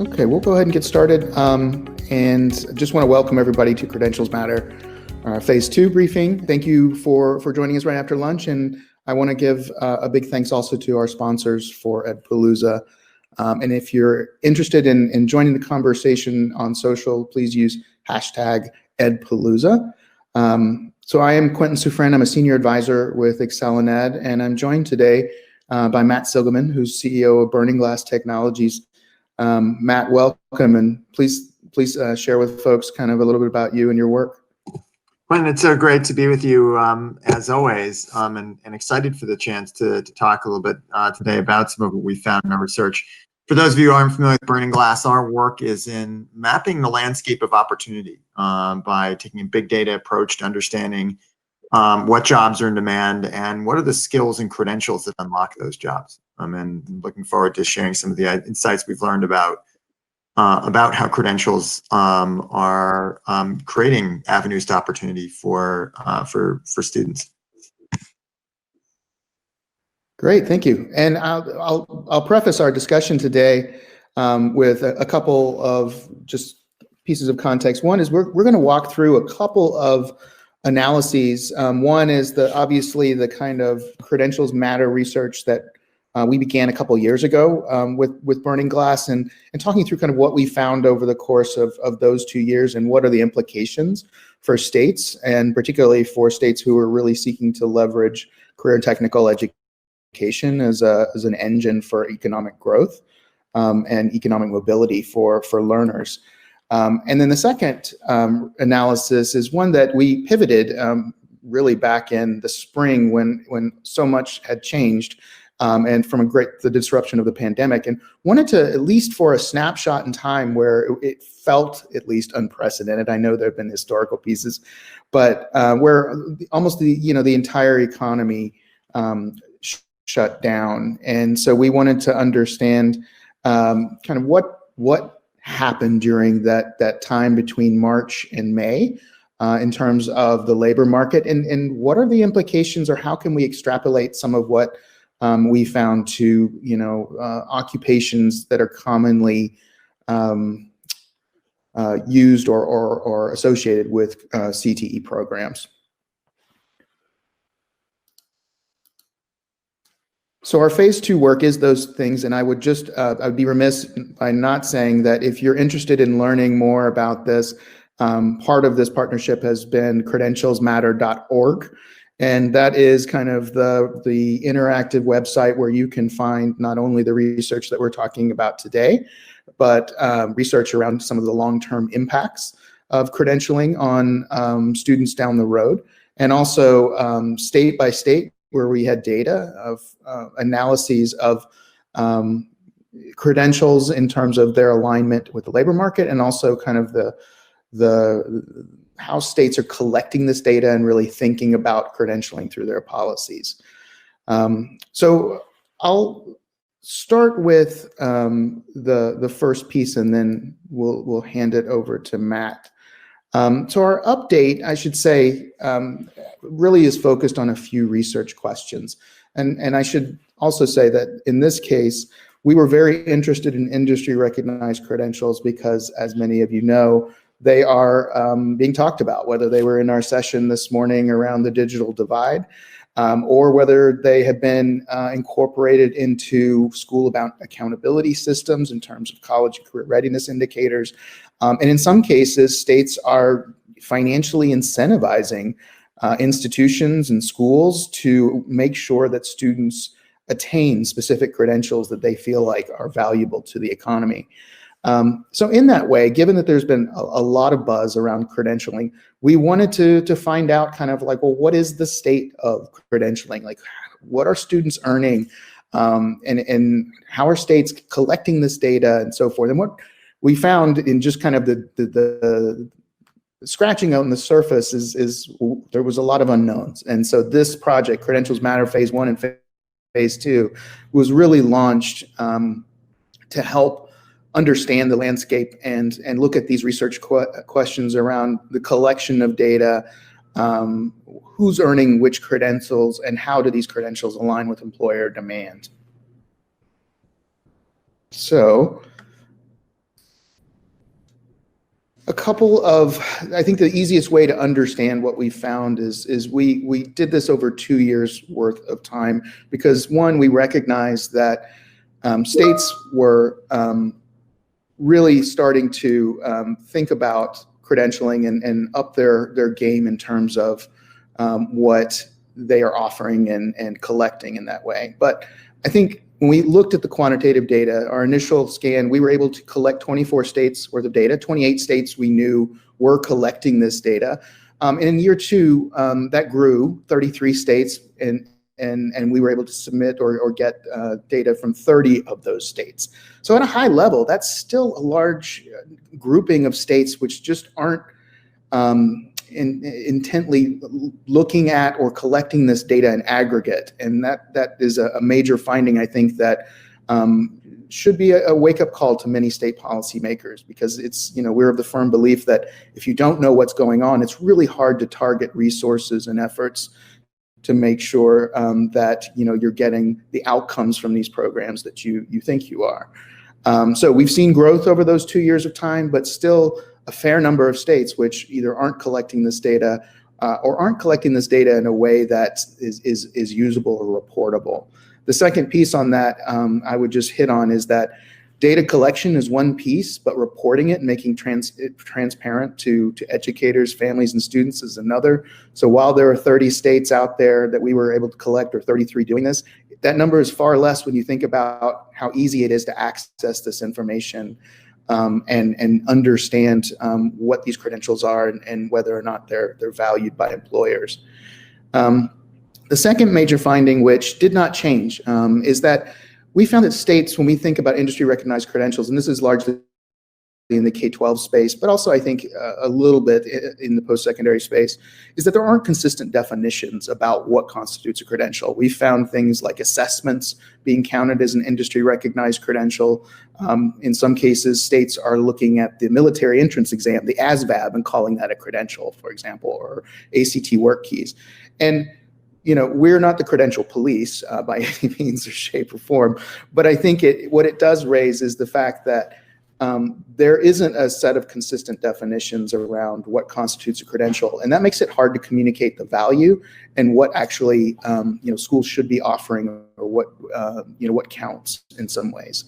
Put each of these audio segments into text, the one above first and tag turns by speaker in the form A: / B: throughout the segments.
A: Okay, we'll go ahead and get started. And just want to welcome everybody to Credentials Matter, Phase 2 briefing. Thank you for joining us right after lunch. And I want to give a big thanks also to our sponsors for EdPalooza. And if you're interested in joining the conversation on social, please use hashtag EdPalooza. So I am Quentin Suffren. I'm a senior advisor with ExcelinEd, and I'm joined today by Matt Sigelman, who's CEO of Burning Glass Technologies. Matt, welcome, and please share with folks kind of a little bit about you and your work.
B: Quentin, it's so great to be with you as always, and excited for the chance to talk a little bit today about some of what we found in our research. For those of you who aren't familiar with Burning Glass, our work is in mapping the landscape of opportunity by taking a big data approach to understanding what jobs are in demand and what are the skills and credentials that unlock those jobs. And looking forward to sharing some of the insights we've learned about how credentials are creating avenues to opportunity for students.
A: Great, thank you. And I'll preface our discussion today with a couple of just pieces of context. One is we're going to walk through a couple of analyses. One is obviously the kind of Credentials Matter research that we began a couple years ago with Burning Glass, and talking through kind of what we found over the course of those 2 years and what are the implications for states, and particularly for states who are really seeking to leverage career and technical education as an engine for economic growth and economic mobility for learners. And then the second analysis is one that we pivoted really back in the spring when so much had changed. And from the disruption of the pandemic, and wanted to, at least for a snapshot in time where it felt at least unprecedented. I know there have been historical pieces, but where almost the entire economy shut down. And so we wanted to understand kind of what happened during that time between March and May in terms of the labor market, and what are the implications, or how can we extrapolate some of what we found to occupations that are commonly used or associated with CTE programs. So our phase 2 work is those things, and I would just I'd be remiss by not saying that if you're interested in learning more about this, part of this partnership has been credentialsmatter.org. And that is kind of the interactive website where you can find not only the research that we're talking about today, but research around some of the long-term impacts of credentialing on students down the road, and also state by state where we had data of analyses of credentials in terms of their alignment with the labor market, and also kind of the how states are collecting this data and really thinking about credentialing through their policies. So I'll start with the first piece, and then we'll hand it over to Matt. So our update, I should say, really is focused on a few research questions. And I should also say that in this case, we were very interested in industry recognized credentials because, as many of you know, they are being talked about, whether they were in our session this morning around the digital divide, or whether they have been incorporated into school accountability systems in terms of college and career readiness indicators. And in some cases, states are financially incentivizing institutions and schools to make sure that students attain specific credentials that they feel like are valuable to the economy. So in that way, given that there's been a lot of buzz around credentialing, we wanted to find out kind of like, well, what is the state of credentialing? Like, what are students earning? And how are states collecting this data and so forth? And what we found in just kind of the scratching out on the surface is there was a lot of unknowns. And so this project, Credentials Matter Phase 1 and Phase 2, was really launched to help understand the landscape and look at these research questions around the collection of data, who's earning which credentials, and how do these credentials align with employer demand. So A couple of, I think the easiest way to understand what we found is we did this over 2 years worth of time because one, we recognized that states were really starting to think about credentialing and up their game in terms of what they are offering and collecting in that way. But I think when we looked at the quantitative data, our initial scan, we were able to collect 24 states worth of data. 28 states we knew were collecting this data. And in year two, that grew 33 states, and we were able to submit or get data from 30 of those states. So at a high level, that's still a large grouping of states which just aren't intently looking at or collecting this data in aggregate. And that is a major finding, I think, that should be a wake-up call to many state policymakers, because it's, we're of the firm belief that if you don't know what's going on, it's really hard to target resources and efforts to make sure that you're getting the outcomes from these programs that you think you are. So we've seen growth over those 2 years of time, but still a fair number of states which either aren't collecting this data or aren't collecting this data in a way that is usable or reportable. The second piece on that I would just hit on is that data collection is one piece, but reporting it and making it transparent to educators, families, and students is another. So while there are 30 states out there that we were able to collect, or 33 doing this, that number is far less when you think about how easy it is to access this information and understand what these credentials are and whether or not they're valued by employers. The second major finding, which did not change, is that we found that states, when we think about industry recognized credentials, and this is largely in the K-12 space, but also I think a little bit in the post-secondary space, is that there aren't consistent definitions about what constitutes a credential. We found things like assessments being counted as an industry recognized credential. In some cases, states are looking at the military entrance exam, the ASVAB, and calling that a credential, for example, or ACT work keys. And we're not the credential police by any means or shape or form, but I think what it does raise is the fact that there isn't a set of consistent definitions around what constitutes a credential, and that makes it hard to communicate the value and what actually schools should be offering, or what counts in some ways.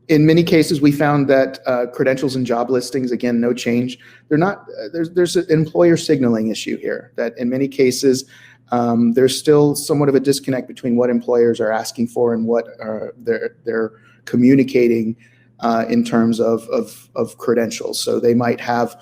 A: In many cases, we found that credentials and job listings, again, no change. They're not. There's an employer signaling issue here. That in many cases, there's still somewhat of a disconnect between what employers are asking for and what they're communicating in terms of credentials. So they might have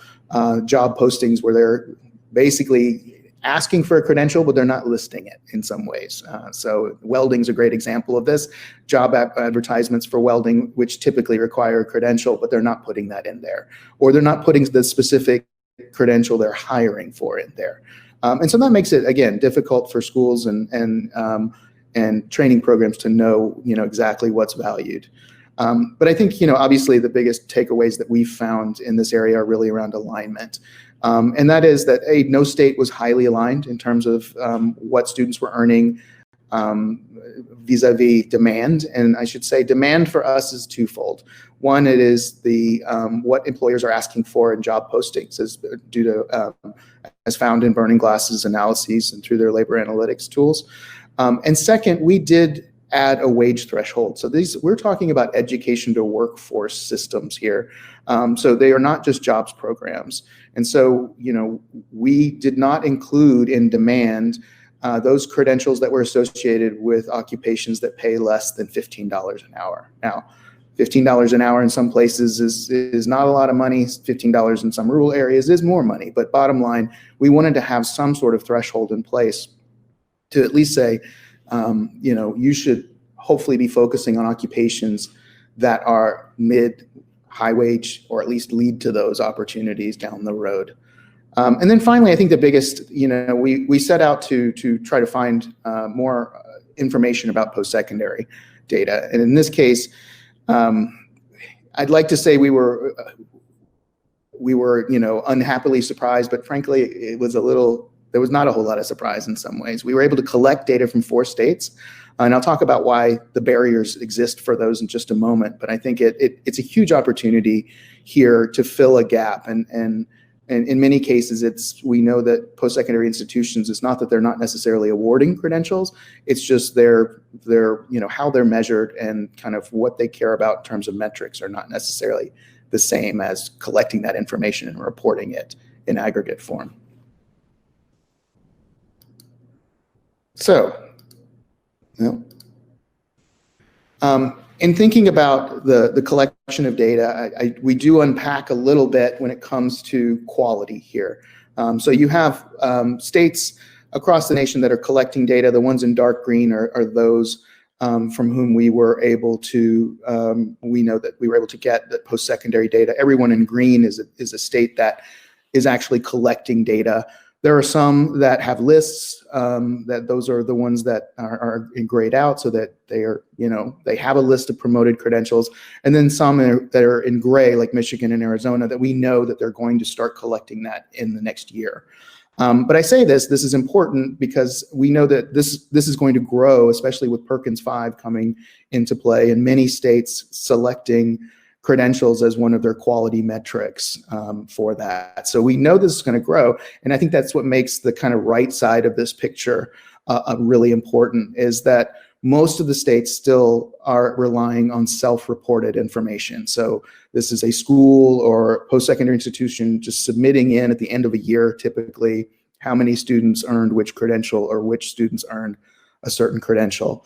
A: job postings where they're basically asking for a credential, but they're not listing it in some ways. So welding's a great example of this. Job advertisements for welding, which typically require a credential, but they're not putting that in there. Or they're not putting the specific credential they're hiring for in there. And so that makes it, again, difficult for schools and training programs to know, exactly what's valued. But I think, obviously the biggest takeaways that we've found in this area are really around alignment. And that is that no state was highly aligned in terms of what students were earning vis-a-vis demand. And I should say demand for us is twofold. One, it is the what employers are asking for in job postings as found in Burning Glass's analyses and through their labor analytics tools. And second, we did add a wage threshold. So we're talking about education to workforce systems here. So they are not just jobs programs. And so, we did not include in demand those credentials that were associated with occupations that pay less than $15 an hour. Now, $15 an hour in some places is not a lot of money. $15 in some rural areas is more money. But bottom line, we wanted to have some sort of threshold in place to at least say, you should hopefully be focusing on occupations that are mid-high wage, or at least lead to those opportunities down the road. And then finally, I think the biggest, we set out to try to find more information about post-secondary data. And in this case, I'd like to say we were unhappily surprised, but frankly, there was not a whole lot of surprise in some ways. We were able to collect data from 4 states, and I'll talk about why the barriers exist for those in just a moment. But I think it's a huge opportunity here to fill a gap. And in many cases, we know that post-secondary institutions, it's not that they're not necessarily awarding credentials, it's just their how they're measured and kind of what they care about in terms of metrics are not necessarily the same as collecting that information and reporting it in aggregate form. So, in thinking about the collection of data, we do unpack a little bit when it comes to quality here. So you have states across the nation that are collecting data. The ones in dark green are those from whom we were able to, we know that we were able to get the post-secondary data. Everyone in green is a state that is actually collecting data. There are some that have lists, that those are the ones that are grayed out so that they are, they have a list of promoted credentials. And then some that are in gray, like Michigan and Arizona, that we know that they're going to start collecting that in the next year. But I say this is important because we know that this is going to grow, especially with Perkins 5 coming into play and many states selecting credentials as one of their quality metrics for that. So we know this is going to grow. And I think that's what makes the kind of right side of this picture really important, is that most of the states still are relying on self-reported information. So this is a school or post-secondary institution just submitting in at the end of a year, typically, how many students earned which credential or which students earned a certain credential.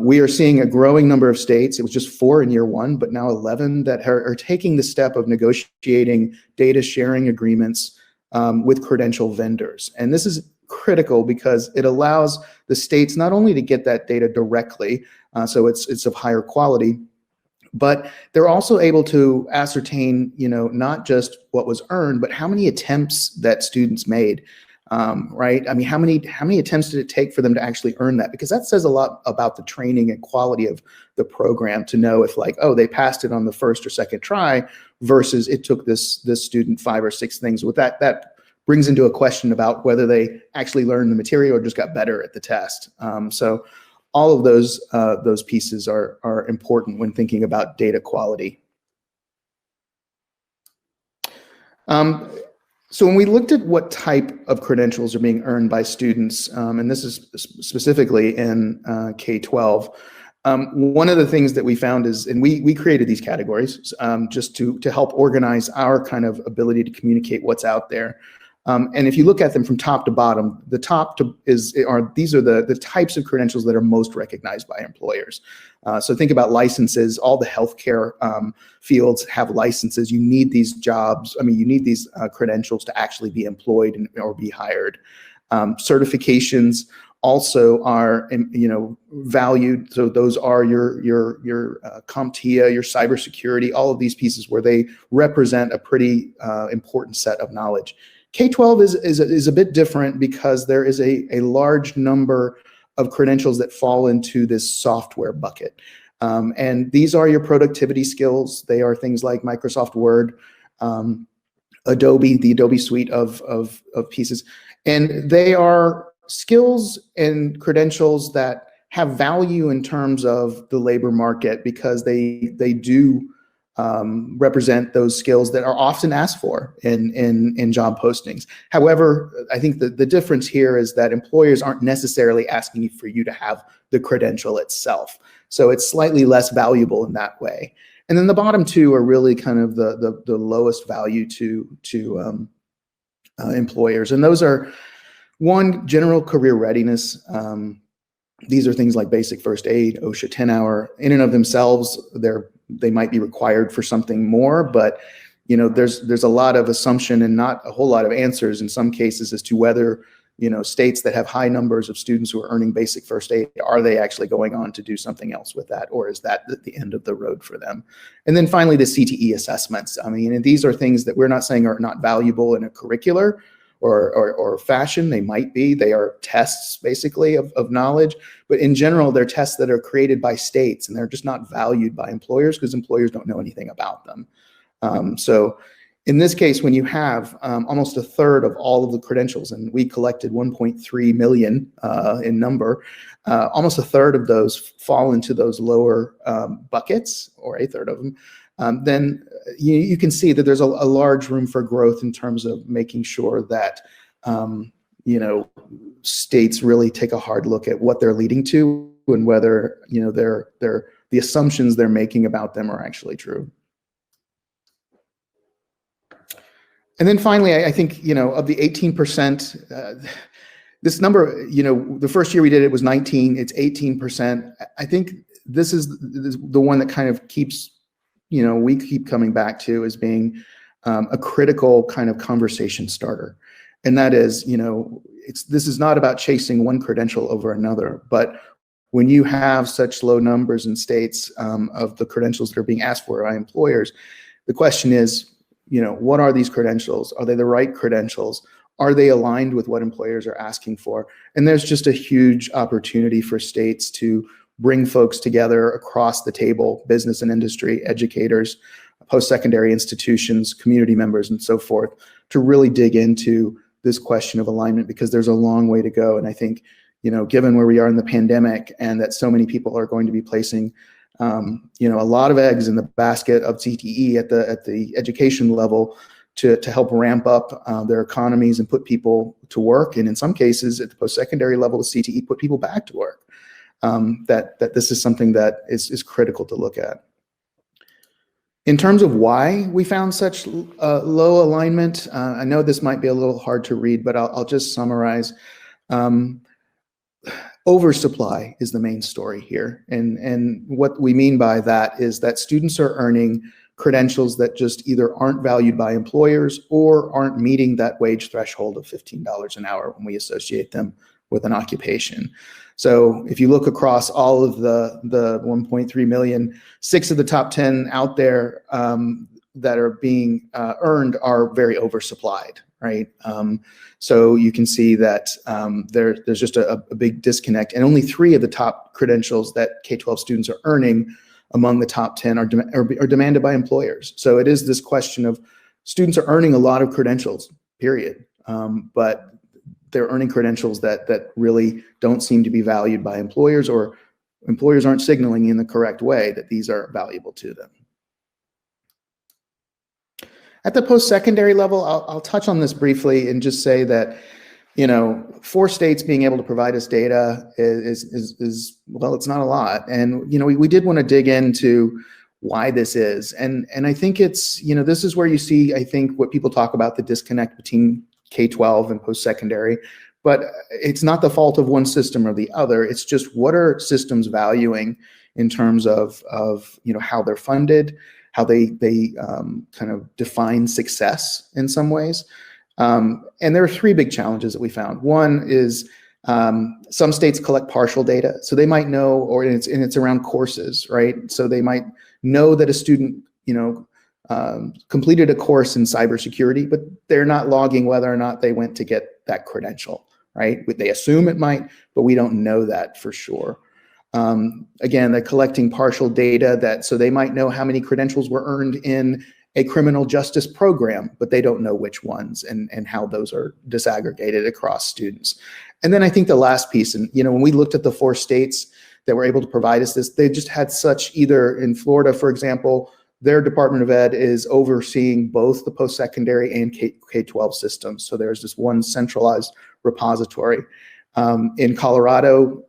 A: We are seeing a growing number of states. It was just 4 in year 1, but now 11 that are taking the step of negotiating data sharing agreements with credential vendors. And this is critical because it allows the states not only to get that data directly, so it's of higher quality, but they're also able to ascertain, not just what was earned, but how many attempts that students made. Right? I mean, how many attempts did it take for them to actually earn that? Because that says a lot about the training and quality of the program to know if, like, oh, they passed it on the first or second try versus it took this student 5 or 6 things. With that brings into a question about whether they actually learned the material or just got better at the test. So all of those pieces are important when thinking about data quality. So when we looked at what type of credentials are being earned by students, and this is specifically in K-12, one of the things that we found is, and we created these categories just to help organize our kind of ability to communicate what's out there. And if you look at them from top to bottom, the top these are the types of credentials that are most recognized by employers. So think about licenses. All the healthcare fields have licenses. You need these jobs. I mean, you need these credentials to actually be employed or be hired. Certifications also are, valued. So those are your CompTIA, your cybersecurity, all of these pieces where they represent a pretty important set of knowledge. K-12 is a bit different because there is a large number of credentials that fall into this software bucket. And these are your productivity skills. They are things like Microsoft Word, Adobe, the Adobe suite of pieces. And they are skills and credentials that have value in terms of the labor market because they do represent those skills that are often asked for in job postings. However, I think the difference here is that employers aren't necessarily asking for you to have the credential itself. So it's slightly less valuable in that way. And then the bottom 2 are really kind of the lowest value to employers. And those are, 1, general career readiness. These are things like basic first aid, OSHA 10-hour. In and of themselves, they might be required for something more, but there's a lot of assumption and not a whole lot of answers in some cases as to whether states that have high numbers of students who are earning basic first aid, are they actually going on to do something else with that, or is that the end of the road for them? And then finally, the CTE assessments. I mean, and these are things that we're not saying are not valuable in a curricular or fashion. They might be. They are tests, basically, of knowledge. But in general, they're tests that are created by states, and they're just not valued by employers because employers don't know anything about them. So in this case, when you have almost 1/3 of all of the credentials, and we collected 1.3 million in number, almost 1/3 of those fall into those lower buckets, or 1/3 of them. then you can see that there's a large room for growth in terms of making sure that states really take a hard look at what they're leading to and whether the assumptions they're making about them are actually true. And then finally, I think of the 18%, this number, the first year we did it was 19, it's 18%. I think this is the one that kind of keeps, we keep coming back to as being a critical kind of conversation starter. And that is, this is not about chasing one credential over another, but when you have such low numbers in states of the credentials that are being asked for by employers, the question is, what are these credentials? Are they the right credentials? Are they aligned with what employers are asking for? And there's just a huge opportunity for states to bring folks together across the table, business and industry, educators, post-secondary institutions, community members, and so forth, to really dig into this question of alignment, because there's a long way to go. And I think, given where we are in the pandemic and that so many people are going to be placing a lot of eggs in the basket of CTE at the education level to help ramp up their economies and put people to work. And in some cases at the post-secondary level, the CTE put people back to work. That this is something that is critical to look at. In terms of why we found such low alignment, I know this might be a little hard to read, but I'll just summarize. Oversupply is the main story here. And what we mean by that is that students are earning credentials that just either aren't valued by employers or aren't meeting that wage threshold of $15 an hour when we associate them with an occupation. So if you look across all of the 1.3 million, 6 of the top 10 out there that are being earned are very oversupplied, right? So you can see that there's just a big disconnect, and only 3 of the top credentials that K-12 students are earning among the top 10 are demanded by employers. So it is this question of students are earning a lot of credentials, period, but they're earning credentials that really don't seem to be valued by employers, or employers aren't signaling in the correct way that these are valuable to them. At the post-secondary level, I'll touch on this briefly and just say that, for states being able to provide us data is well, it's not a lot. And, we did want to dig into why this is. And I think it's, this is where you see, I think, what people talk about, the disconnect between K-12 and post-secondary, but it's not the fault of one system or the other. It's just, what are systems valuing in terms of how they're funded, how they kind of define success in some ways. And there are 3 big challenges that we found. One is some states collect partial data, so they might know, or it's around courses, right? So they might know that a student, completed a course in cybersecurity, but they're not logging whether or not they went to get that credential, right? They assume it might, but we don't know that for sure. Again, they're collecting partial data so they might know how many credentials were earned in a criminal justice program, but they don't know which ones and how those are disaggregated across students. And then I think the last piece, and when we looked at the 4 states that were able to provide us this, they just had such, either in Florida, for example, their Department of Ed is overseeing both the post-secondary and K-12 systems. So there's this one centralized repository. In Colorado,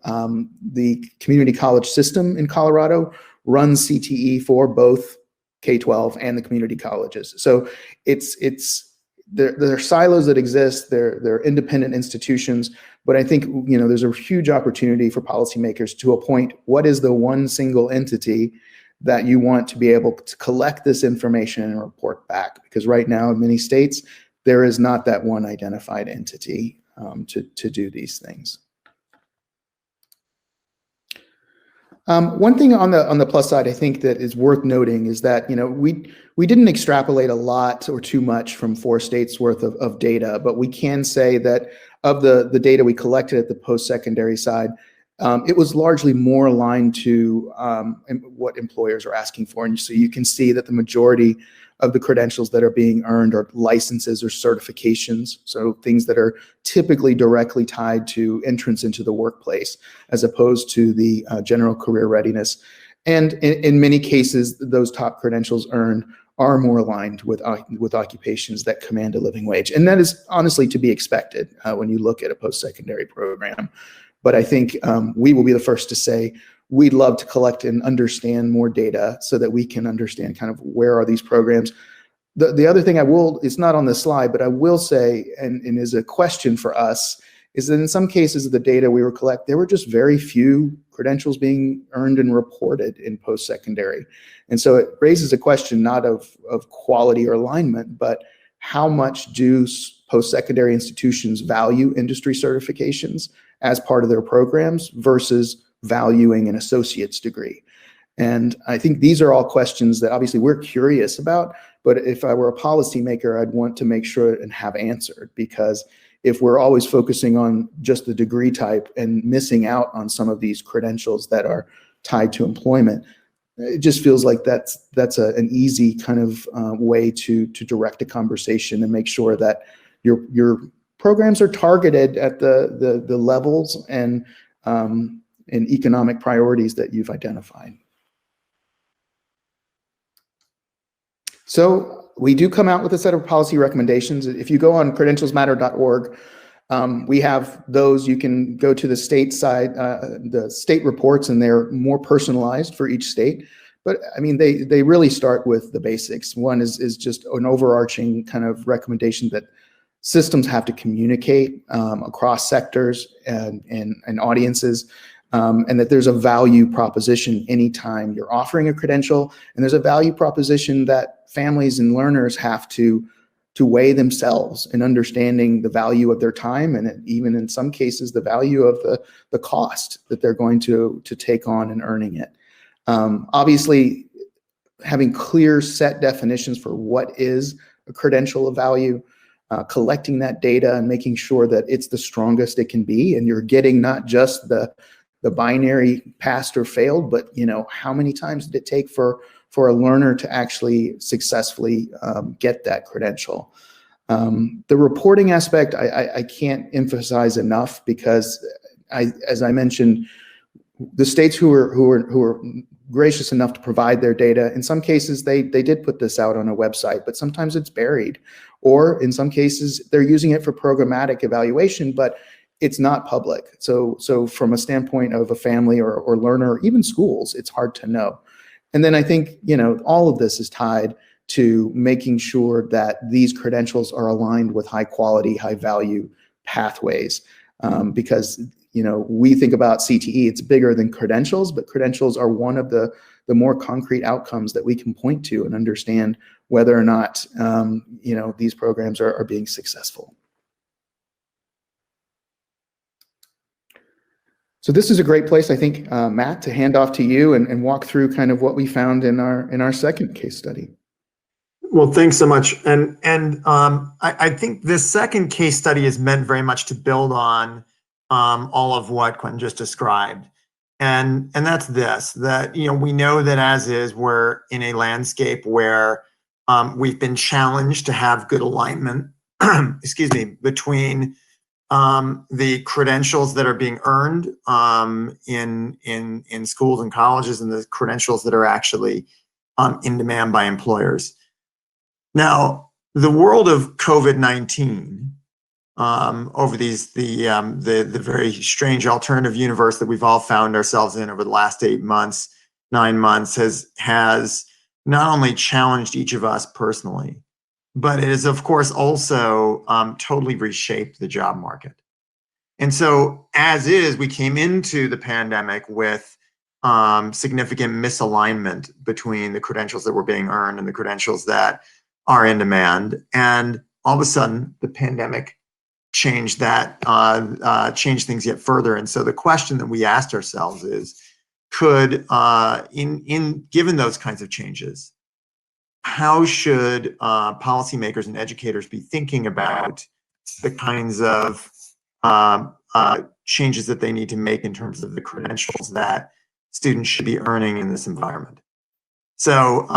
A: the community college system in Colorado runs CTE for both K-12 and the community colleges. So there are silos that exist, they're independent institutions, but I think there's a huge opportunity for policymakers to appoint what is the one single entity that you want to be able to collect this information and report back. Because right now in many states, there is not that one identified entity to do these things. One thing on the plus side, I think that is worth noting is that we didn't extrapolate a lot or too much from 4 states worth of data, but we can say that of the data we collected at the post-secondary side, it was largely more aligned to what employers are asking for. And so you can see that the majority of the credentials that are being earned are licenses or certifications, so things that are typically directly tied to entrance into the workplace, as opposed to the general career readiness. And in many cases, those top credentials earned are more aligned with occupations that command a living wage. And that is honestly to be expected when you look at a post-secondary program. But I think we will be the first to say, we'd love to collect and understand more data so that we can understand kind of where are these programs. The other thing it's not on the slide, but I will say, and is a question for us, is that in some cases of the data we were collecting, there were just very few credentials being earned and reported in post-secondary. And so it raises a question not of quality or alignment, but how much do post-secondary institutions value industry certifications as part of their programs versus valuing an associate's degree? And I think these are all questions that obviously we're curious about, but if I were a policymaker, I'd want to make sure and have answered, because if we're always focusing on just the degree type and missing out on some of these credentials that are tied to employment, it just feels like that's an easy kind of way to direct a conversation and make sure that your programs are targeted at the levels and economic priorities that you've identified. So we do come out with a set of policy recommendations. If you go on credentialsmatter.org, we have those. You can go to the state side, the state reports, and they're more personalized for each state. But I mean, they really start with the basics. One is just an overarching kind of recommendation that systems have to communicate across sectors and audiences, and that there's a value proposition anytime you're offering a credential, and there's a value proposition that families and learners have to weigh themselves in understanding the value of their time, and even in some cases the value of the cost that they're going to take on in earning it. Obviously, having clear set definitions for what is a credential of value, collecting that data and making sure that it's the strongest it can be, and you're getting not just the binary passed or failed, but how many times did it take for a learner to actually successfully get that credential. The reporting aspect, I can't emphasize enough, because as I mentioned, the states who are gracious enough to provide their data, in some cases they did put this out on a website, but sometimes it's buried, or in some cases they're using it for programmatic evaluation, but it's not public. So from a standpoint of a family or learner, or even schools, it's hard to know. And then I think, all of this is tied to making sure that these credentials are aligned with high quality, high value pathways. Because, we think about CTE, it's bigger than credentials, but credentials are one of the more concrete outcomes that we can point to and understand whether or not, these programs are being successful. So this is a great place, I think, Matt, to hand off to you and walk through kind of what we found in our second case study.
B: Well, thanks so much. And I think this second case study is meant very much to build on all of what Quentin just described. And that's this, that, we know that as is, we're in a landscape where we've been challenged to have good alignment, excuse me, between the credentials that are being earned in schools and colleges and the credentials that are actually in demand by employers. Now, the world of COVID-19, over the very strange alternative universe that we've all found ourselves in over the last 8 months, 9 months, has not only challenged each of us personally, but it has, of course, also totally reshaped the job market. And so, as is, we came into the pandemic with significant misalignment between the credentials that were being earned and the credentials that are in demand. And all of a sudden, the pandemic changed that, changed things yet further. And so, the question that we asked ourselves is, could, given those kinds of changes, how should policymakers and educators be thinking about the kinds of changes that they need to make in terms of the credentials that students should be earning in this environment? So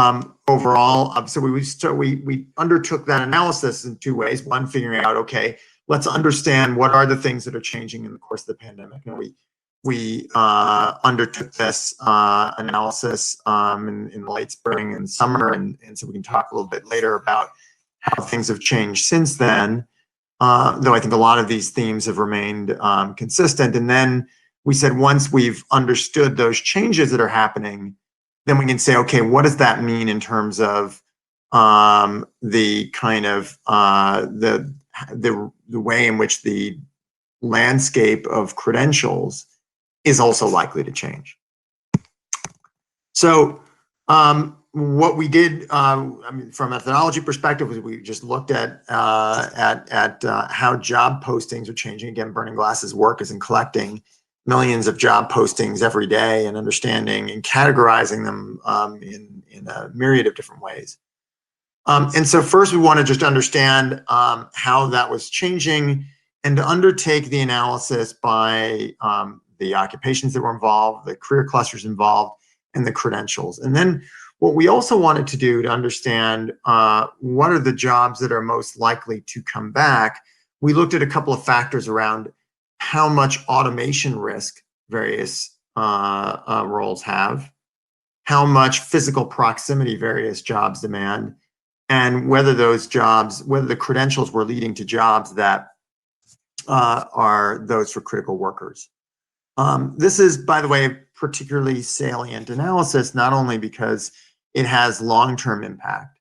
B: overall, so we undertook that analysis in 2 ways. One, figuring out, okay, let's understand what are the things that are changing in the course of the pandemic. And we we undertook this analysis in late spring and summer, and so we can talk a little bit later about how things have changed since then, though I think a lot of these themes have remained consistent. And then we said, once we've understood those changes that are happening, then we can say, okay, what does that mean in terms of the kind of the way in which the landscape of credentials is also likely to change. So what we did, I mean, from a methodology perspective, was we just looked at how job postings are changing. Again, Burning Glass's work is in collecting millions of job postings every day and understanding and categorizing them in a myriad of different ways. And so first we want to just understand how that was changing and to undertake the analysis by the occupations that were involved, the career clusters involved, and the credentials. And then what we also wanted to do to understand what are the jobs that are most likely to come back, we looked at a couple of factors around how much automation risk various roles have, how much physical proximity various jobs demand, and whether those jobs, whether the credentials were leading to jobs that are those for critical workers. This is, by the way, a particularly salient analysis, not only because it has long-term impact,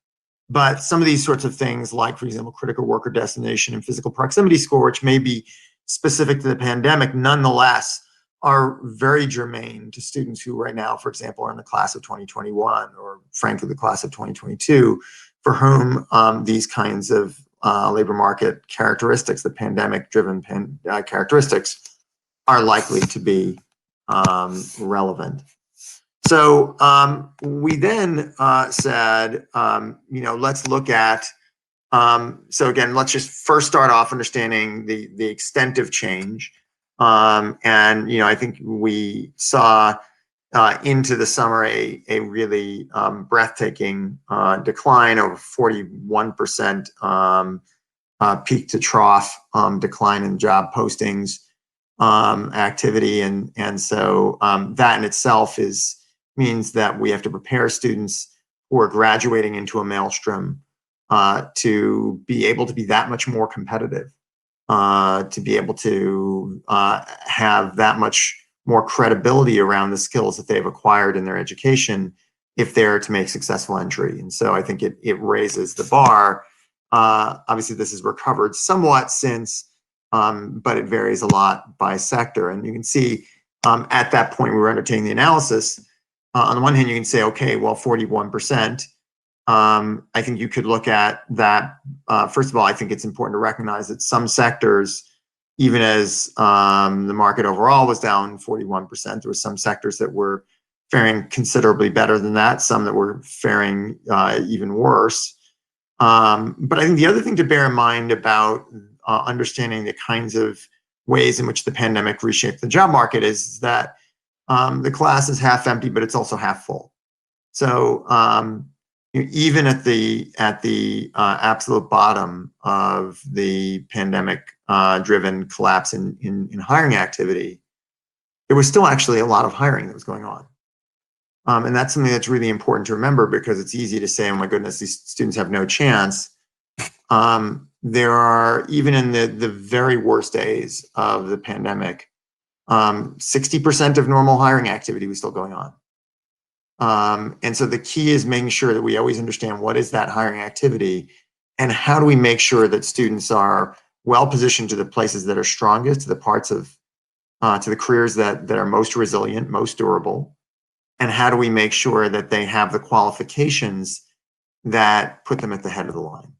B: but some of these sorts of things, like, for example, critical worker destination and physical proximity score, which may be specific to the pandemic, nonetheless are very germane to students who right now, for example, are in the class of 2021, or frankly, the class of 2022, for whom these kinds of labor market characteristics, the pandemic-driven characteristics, are likely to be relevant. So we then said, let's look at, so again, let's just first start off understanding the extent of change. And, I think we saw into the summer a really breathtaking decline, over 41% peak to trough decline in job postings activity. And so that in itself means that we have to prepare students who are graduating into a maelstrom to be able to be that much more competitive, to be able to have that much more credibility around the skills that they've acquired in their education if they're to make successful entry. And so I think it raises the bar. Obviously, this has recovered somewhat since, but it varies a lot by sector. And you can see at that point we were undertaking the analysis. On the one hand, you can say, okay, well, 41%. I think you could look at that. First of all, I think it's important to recognize that some sectors, even as the market overall was down 41%, there were some sectors that were faring considerably better than that, some that were faring even worse. But I think the other thing to bear in mind about understanding the kinds of ways in which the pandemic reshaped the job market is that the class is half empty, but it's also half full. So even at the absolute bottom of the pandemic-driven collapse in hiring activity, there was still actually a lot of hiring that was going on. And that's something that's really important to remember, because it's easy to say, oh my goodness, these students have no chance. There are, even in the very worst days of the pandemic, 60% of normal hiring activity was still going on. And so the key is making sure that we always understand what is that hiring activity, and how do we make sure that students are well positioned to the places that are strongest, to the parts of, to the careers that are most resilient, most durable, and how do we make sure that they have the qualifications that put them at the head of the line.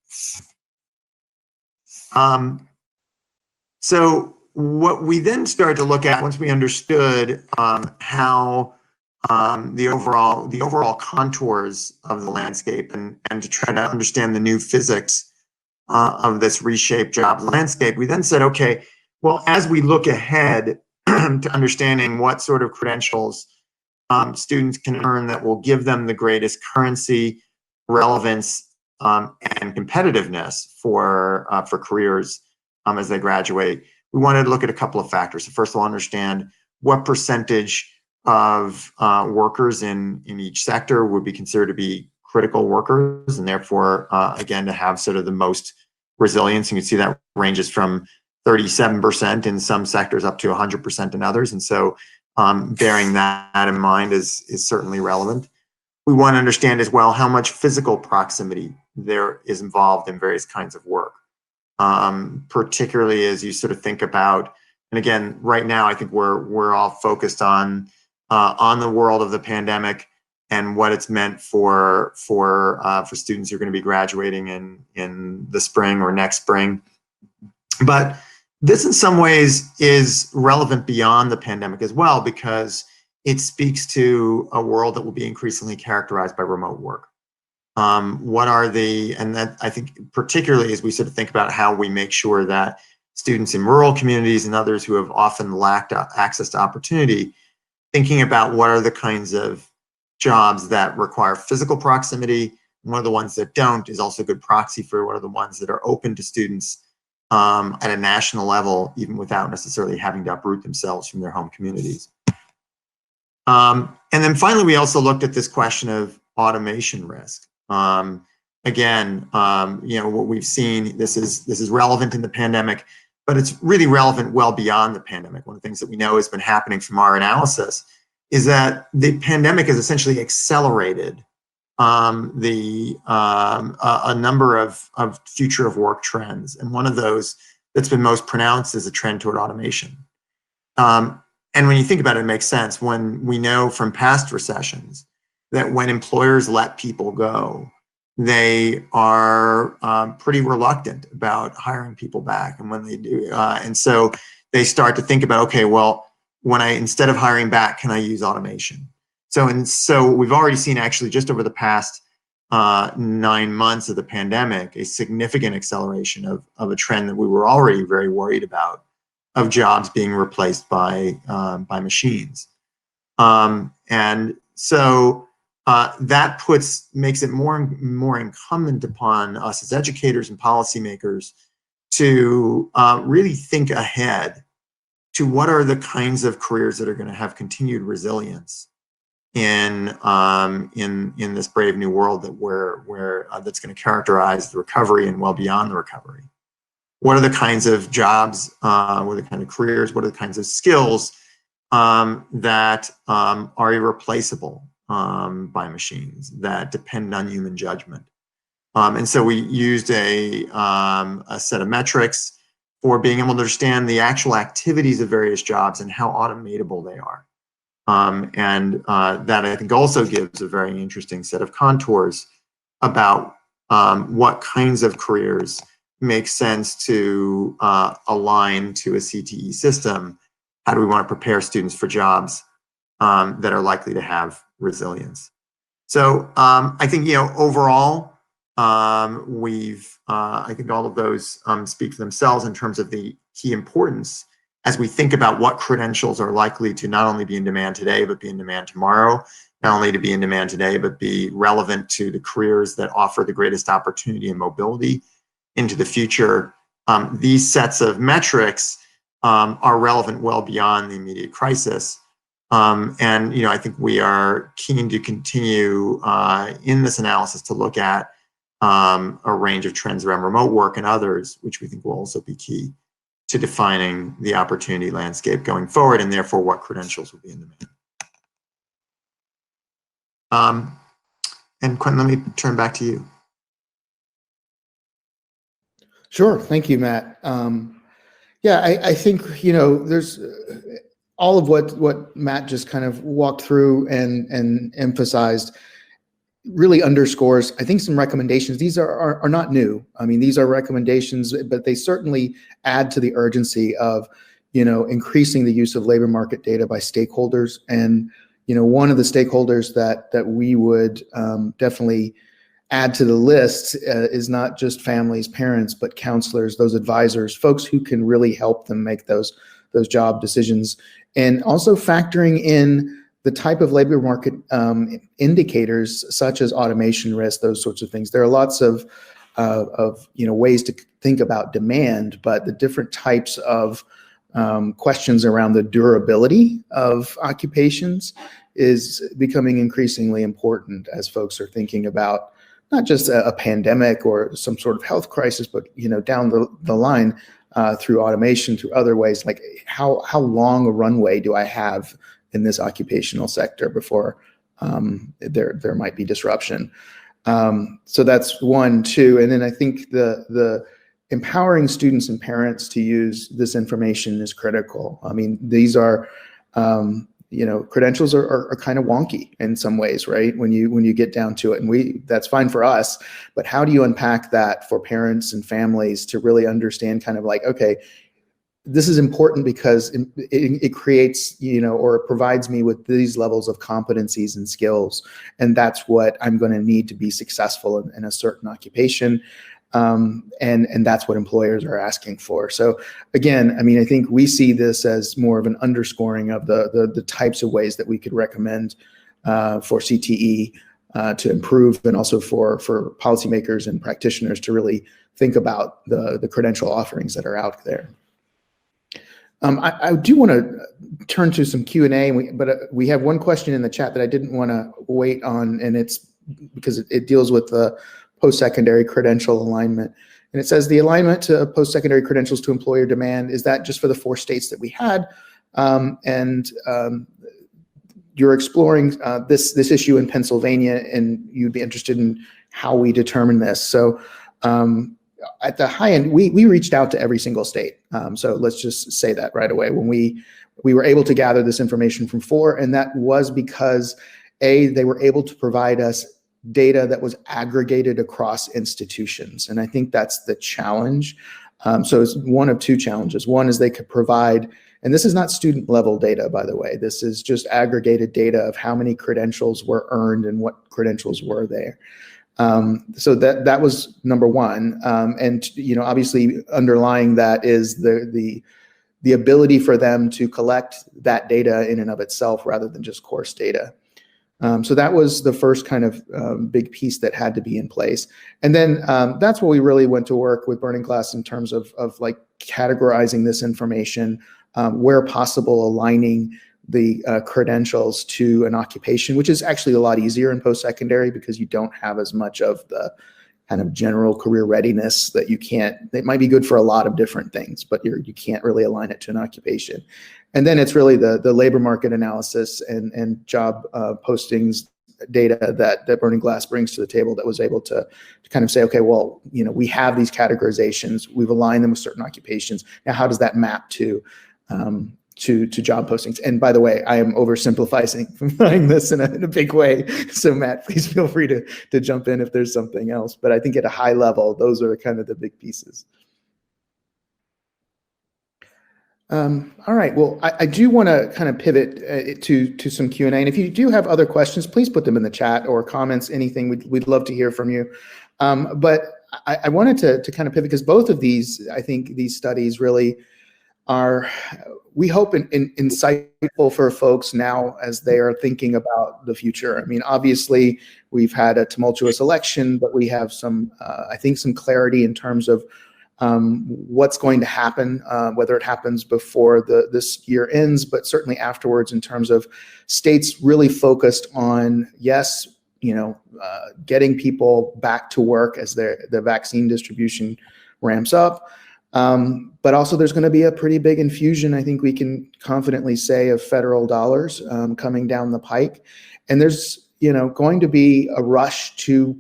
B: So what we then started to look at, once we understood how the overall contours of the landscape, and to try to understand the new physics of this reshaped jobs landscape, we then said, okay, well, as we look ahead to understanding what sort of credentials students can earn that will give them the greatest currency, relevance, and competitiveness for careers as they graduate, we wanted to look at a couple of factors. So first of all, understand what percentage of workers in each sector would be considered to be critical workers, and therefore, again, to have sort of the most resilience. You can see that ranges from 37% in some sectors up to 100% in others. And so bearing that in mind is certainly relevant. We want to understand as well how much physical proximity there is involved in various kinds of work, particularly as you sort of think about, and again, right now, I think we're all focused on the world of the pandemic and what it's meant for students who are going to be graduating in the spring or next spring. But this in some ways is relevant beyond the pandemic as well, because it speaks to a world that will be increasingly characterized by remote work. What are and that I think particularly as we sort of think about how we make sure that students in rural communities and others who have often lacked access to opportunity, thinking about what are the kinds of jobs that require physical proximity. One of the ones that don't is also a good proxy for what are the ones that are open to students at a national level, even without necessarily having to uproot themselves from their home communities. And then finally, we also looked at this question of automation risk. Again, what we've seen, this is relevant in the pandemic, but it's really relevant well beyond the pandemic. One of the things that we know has been happening from our analysis is that the pandemic has essentially accelerated a number of future of work trends. And one of those that's been most pronounced is a trend toward automation. And when you think about it, it makes sense. When we know from past recessions that when employers let people go, they are pretty reluctant about hiring people back. And when they do, and so they start to think about, okay, well, instead of hiring back, can I use automation? So we've already seen actually just over the past 9 months of the pandemic, a significant acceleration of a trend that we were already very worried about, of jobs being replaced by machines. And so that makes it more and more incumbent upon us as educators and policymakers to really think ahead to what are the kinds of careers that are going to have continued resilience in this brave new world that that's going to characterize the recovery and well beyond the recovery. What are the kinds of jobs, what are the kind of careers, what are the kinds of skills that are irreplaceable by machines, that depend on human judgment? And so we used a set of metrics for being able to understand the actual activities of various jobs and how automatable they are. And that I think also gives a very interesting set of contours about what kinds of careers make sense to align to a CTE system. How do we want to prepare students for jobs that are likely to have resilience? So I think, overall, I think all of those speak for themselves in terms of the key importance as we think about what credentials are likely to not only be in demand today, but be in demand tomorrow, not only to be in demand today, but be relevant to the careers that offer the greatest opportunity and mobility into the future. These sets of metrics are relevant well beyond the immediate crisis. And I think we are keen to continue in this analysis to look at a range of trends around remote work and others, which we think will also be key to defining the opportunity landscape going forward, and therefore what credentials will be in demand. And Quentin, let me turn back to you.
A: Sure, thank you, Matt. Yeah, I think there's all of what Matt just kind of walked through and emphasized really underscores, I think, some recommendations. These are not new. I mean, these are recommendations, but they certainly add to the urgency of, increasing the use of labor market data by stakeholders. And, one of the stakeholders that we would definitely add to the list is not just families, parents, but counselors, those advisors, folks who can really help them make those job decisions, and also factoring in the type of labor market indicators such as automation risk, those sorts of things. There are lots of ways to think about demand, but the different types of questions around the durability of occupations is becoming increasingly important as folks are thinking about not just a pandemic or some sort of health crisis, but down the line through automation, through other ways, like how long a runway do I have in this occupational sector before there might be disruption. So that's one, two, and then I think the empowering students and parents to use this information is critical. I mean, these are, credentials are kind of wonky in some ways, right? When you get down to it, and that's fine for us, but how do you unpack that for parents and families to really understand kind of like, okay, this is important because it creates, or it provides me with these levels of competencies and skills, and that's what I'm going to need to be successful in a certain occupation. And that's what employers are asking for. So again, I mean, I think we see this as more of an underscoring of the types of ways that we could recommend for CTE to improve, and also for policymakers and practitioners to really think about the credential offerings that are out there. I do want to turn to some Q&A, but we have one question in the chat that I didn't want to wait on, and it's because it deals with the post-secondary credential alignment. And it says the alignment to post-secondary credentials to employer demand, is that just for the 4 states that we had? You're exploring this issue in Pennsylvania, and you'd be interested in how we determine this. So at the high end, we reached out to every single state. So let's just say that right away. When we were able to gather this information from 4, and that was because they were able to provide us data that was aggregated across institutions. And I think that's the challenge. So it's one of 2 challenges. One is they could provide, and this is not student level data, by the way, this is just aggregated data of how many credentials were earned and what credentials were there. So that was number 1. And obviously underlying that is the ability for them to collect that data in and of itself rather than just course data. So that was the first kind of big piece that had to be in place. And then that's where we really went to work with Burning Glass in terms of like categorizing this information, where possible, aligning the credentials to an occupation, which is actually a lot easier in post-secondary because you don't have as much of the kind of general career readiness that it might be good for a lot of different things, but you can't really align it to an occupation. And then it's really the labor market analysis and job postings data that Burning Glass brings to the table that was able to kind of say, okay, well, we have these categorizations, we've aligned them with certain occupations. Now, how does that map to job postings? And by the way, I am oversimplifying this in a big way. So Matt, please feel free to jump in if there's something else. But I think at a high level, those are kind of the big pieces. All right, well, I do want to kind of pivot to some Q&A. And if you do have other questions, please put them in the chat or comments, anything. We'd love to hear from you. But I wanted to kind of pivot because both of these, I think these studies really are, we hope, insightful for folks now as they are thinking about the future. I mean, obviously, we've had a tumultuous election, but we have some, I think, some clarity in terms of what's going to happen, whether it happens before this year ends, but certainly afterwards, in terms of states really focused on, yes, getting people back to work as the vaccine distribution ramps up. But also there's going to be a pretty big infusion, I think we can confidently say, of federal dollars coming down the pike. And there's going to be a rush to,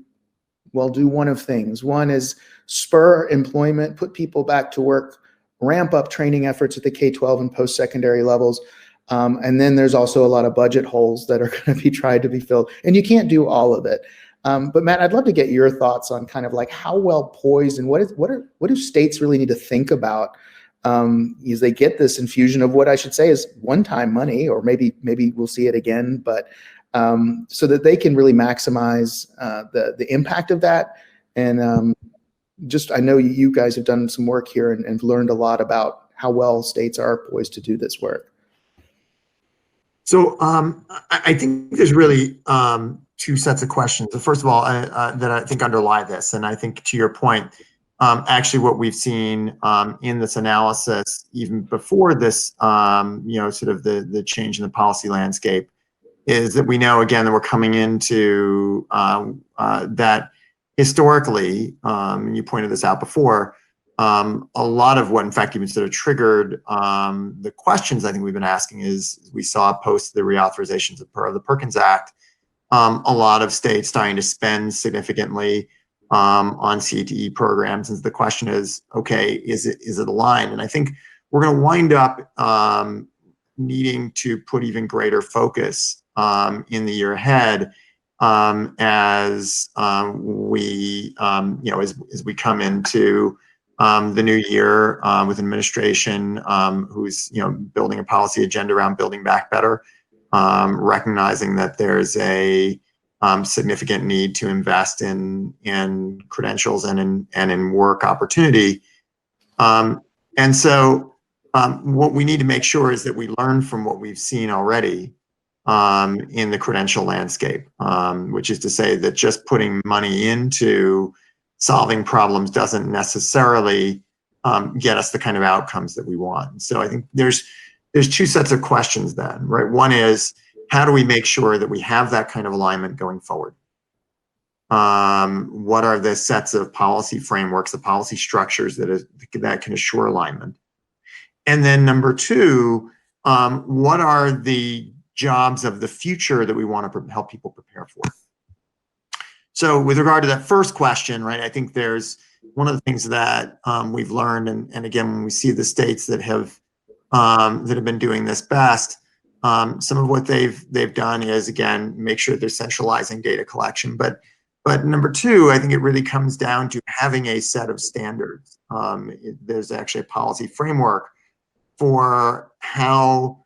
A: well, do one of things. One is spur employment, put people back to work, ramp up training efforts at the K-12 and post-secondary levels. And then there's also a lot of budget holes that are going to be tried to be filled. And you can't do all of it. But Matt, I'd love to get your thoughts on kind of like how well poised and what do states really need to think about as they get this infusion of what I should say is one-time money, or maybe we'll see it again, but so that they can really maximize the impact of that. And I know you guys have done some work here and learned a lot about how well states are poised to do this work.
B: So I think there's really 2 sets of questions. First of all, that I think underlie this, and I think to your point, actually what we've seen in this analysis, even before this, sort of the change in the policy landscape, is that we know, again, that we're coming into that historically, and you pointed this out before, a lot of what, in fact, even sort of triggered the questions I think we've been asking is we saw post the reauthorizations of the Perkins Act, a lot of states starting to spend significantly on CTE programs. And the question is, okay, is it aligned? And I think we're going to wind up needing to put even greater focus in the year ahead as we, as we come into the new year with an administration who's, building a policy agenda around building back better, recognizing that there's a significant need to invest in credentials and in work opportunity. And so what we need to make sure is that we learn from what we've seen already in the credential landscape, which is to say that just putting money into solving problems doesn't necessarily get us the kind of outcomes that we want. So I think there's two sets of questions then, right? One is, how do we make sure that we have that kind of alignment going forward? What are the sets of policy frameworks, the policy structures that can assure alignment? And then number two, what are the jobs of the future that we want to help people prepare for? So with regard to that first question, right, I think there's one of the things that we've learned, and again, when we see the states that have been doing this best, some of what they've done is, again, make sure they're centralizing data collection. But number two, I think it really comes down to having a set of standards. There's actually a policy framework for how,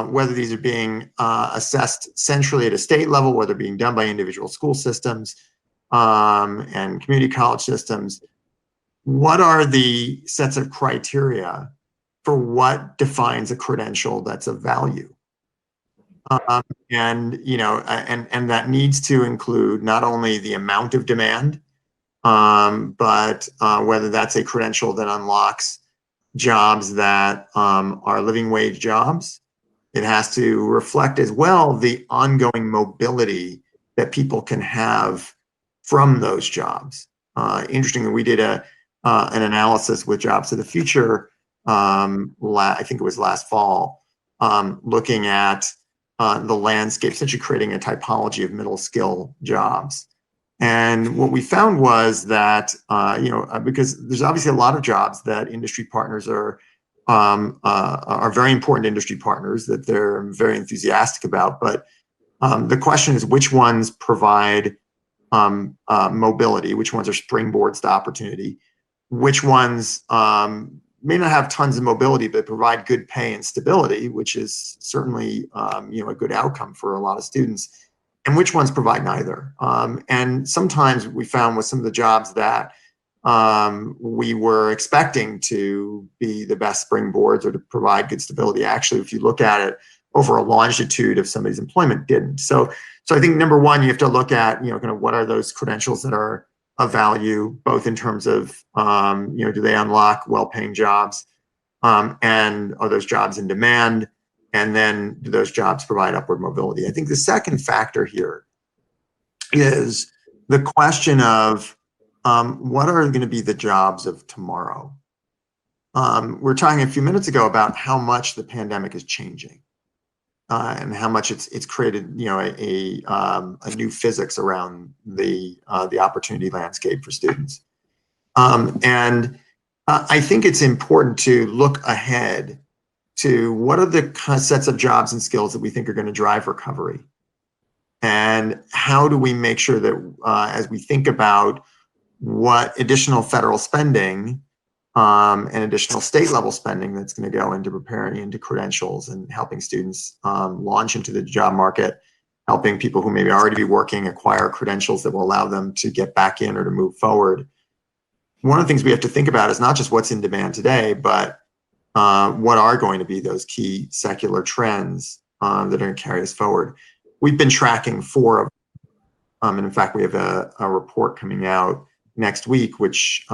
B: whether these are being assessed centrally at a state level, whether being done by individual school systems and community college systems. What are the sets of criteria for what defines a credential that's of value? And that needs to include not only the amount of demand, but whether that's a credential that unlocks jobs that are living wage jobs. It has to reflect as well the ongoing mobility that people can have from those jobs. Interestingly, we did an analysis with Jobs of the Future, I think it was last fall, looking at the landscape, essentially creating a typology of middle skill jobs. And what we found was that, because there's obviously a lot of jobs that industry partners are very important industry partners that they're very enthusiastic about. But the question is, which ones provide mobility? Which ones are springboards to opportunity? Which ones may not have tons of mobility, but provide good pay and stability, which is certainly a good outcome for a lot of students, and which ones provide neither. And sometimes we found with some of the jobs that we were expecting to be the best springboards or to provide good stability, actually, if you look at it over a longitude of somebody's employment, didn't. So I think number one, you have to look at, kind of what are those credentials that are of value, both in terms of, do they unlock well-paying jobs, and are those jobs in demand, and then do those jobs provide upward mobility? I think the second factor here is the question of what are going to be the jobs of tomorrow? We were talking a few minutes ago about how much the pandemic is changing. And how much it's created, a new physics around the opportunity landscape for students. And I think it's important to look ahead to what are the sets of jobs and skills that we think are going to drive recovery, and how do we make sure that as we think about what additional federal spending and additional state level spending that's going to go into preparing into credentials and helping students launch into the job market, helping people who maybe already be working acquire credentials that will allow them to get back in or to move forward. One of the things we have to think about is not just what's in demand today, but what are going to be those key secular trends that are going to carry us forward. We've been tracking 4 of them, and in fact, we have a report coming out next week, which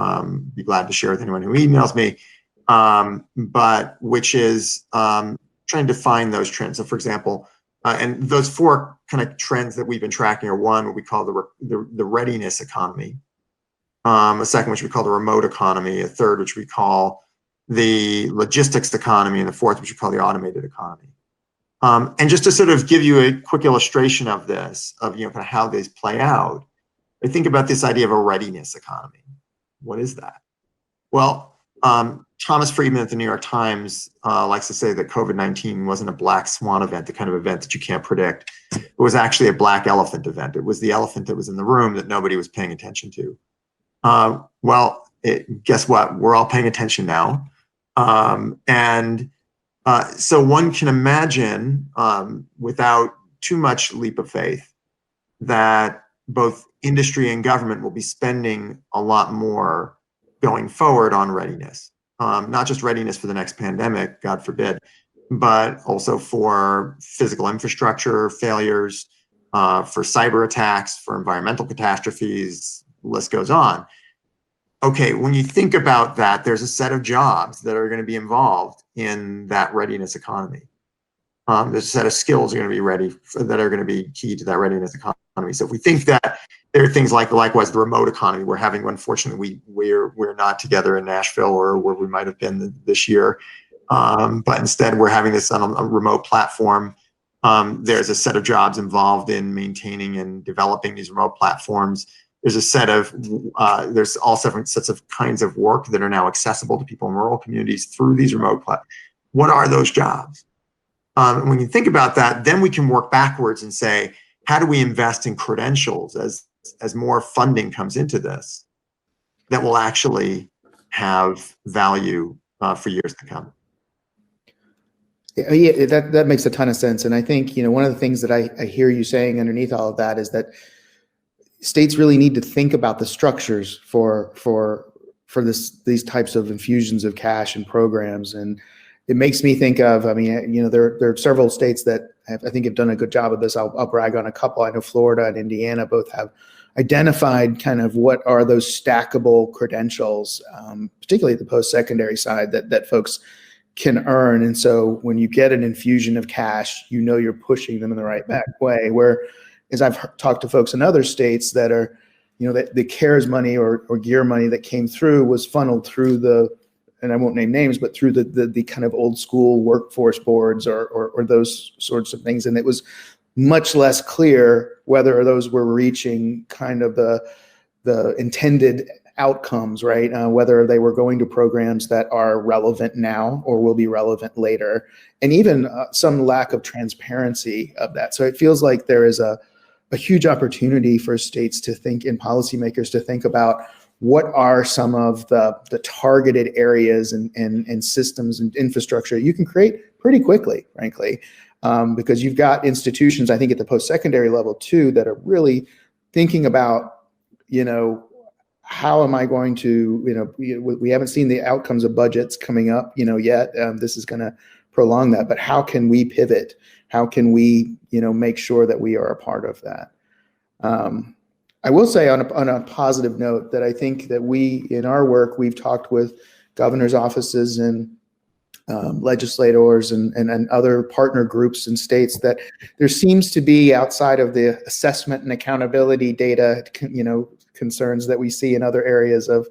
B: be glad to share with anyone who emails me, but which is trying to define those trends. So for example, and those four kind of trends that we've been tracking are: one, what we call the readiness economy, a second, which we call the remote economy, a third, which we call the logistics economy, and the fourth, which we call the automated economy. And just to sort of give you a quick illustration of this, of kind of how these play out, I think about this idea of a readiness economy. What is that? Well, Thomas Friedman at the New York Times likes to say that COVID-19 wasn't a black swan event, the kind of event that you can't predict. It was actually a black elephant event. It was the elephant that was in the room that nobody was paying attention to. Guess what? We're all paying attention now. So one can imagine, without too much leap of faith, that both industry and government will be spending a lot more going forward on readiness. Not just readiness for the next pandemic, God forbid, but also for physical infrastructure failures, for cyber attacks, for environmental catastrophes, the list goes on. Okay, when you think about that, there's a set of jobs that are going to be involved in that readiness economy. There's a set of skills that are going to be key to that readiness economy. So if we think that there are things like, likewise, the remote economy, we're having, unfortunately, we're not together in Nashville or where we might have been this year, but instead we're having this on a remote platform. There's a set of jobs involved in maintaining and developing these remote platforms. There's a set of, there's all different sets of kinds of work that are now accessible to people in rural communities through these remote platforms. What are those jobs? And when you think about that, then we can work backwards and say, how do we invest in credentials as more funding comes into this that will actually have value for years to come?
A: Yeah, that makes a ton of sense. And I think, one of the things that I hear you saying underneath all of that is that states really need to think about the structures for these types of infusions of cash and programs. And it makes me think of, there are several states that I think have done a good job of this. I'll brag on a couple. I know Florida and Indiana both have identified kind of what are those stackable credentials, particularly the post-secondary side that folks can earn. And so when you get an infusion of cash, you're pushing them in the right back way. Where, as I've talked to folks in other states that are, that the CARES money or GEAR money that came through was funneled through and I won't name names, but through the kind of old school workforce boards or those sorts of things. And it was much less clear whether those were reaching kind of the intended outcomes, right? Whether they were going to programs that are relevant now or will be relevant later, and even some lack of transparency of that. So it feels like there is a huge opportunity for states to think, and policymakers to think about, what are some of the targeted areas and systems and infrastructure you can create pretty quickly, frankly, because you've got institutions, I think at the post-secondary level too, that are really thinking about, how am I going to, we haven't seen the outcomes of budgets coming up, yet. This is going to prolong that, but how can we pivot? How can we, make sure that we are a part of that? I will say on a positive note that I think that in our work, we've talked with governors' offices and legislators and other partner groups in states, that there seems to be, outside of the assessment and accountability data, concerns that we see in other areas of